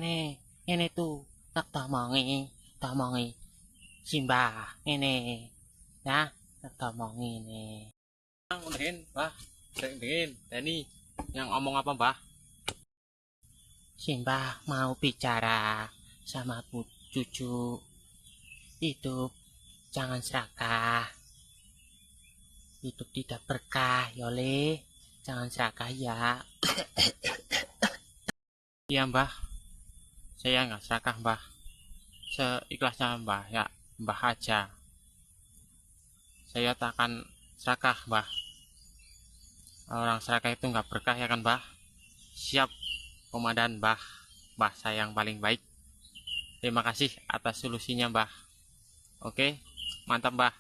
Ini tuh tak tamongi Simbah ini ya, tak tamongi nih. Dengerin, Mbah. Dengerin. Tani yang ngomong apa, Mbah? Simbah mau bicara sama cucu. Hidup jangan serakah, hidup tidak berkah yole, jangan serakah ya. Iya, Mbah. Saya nggak serakah, Mbah. Seikhlasnya, Mbah. Ya, Mbah aja. Saya tak akan serakah, Mbah. Orang serakah itu nggak berkah ya kan, Mbah? Siap, komandan, Mbah. Mbah saya yang paling baik. Terima kasih atas solusinya, Mbah. Oke, mantap, Mbah.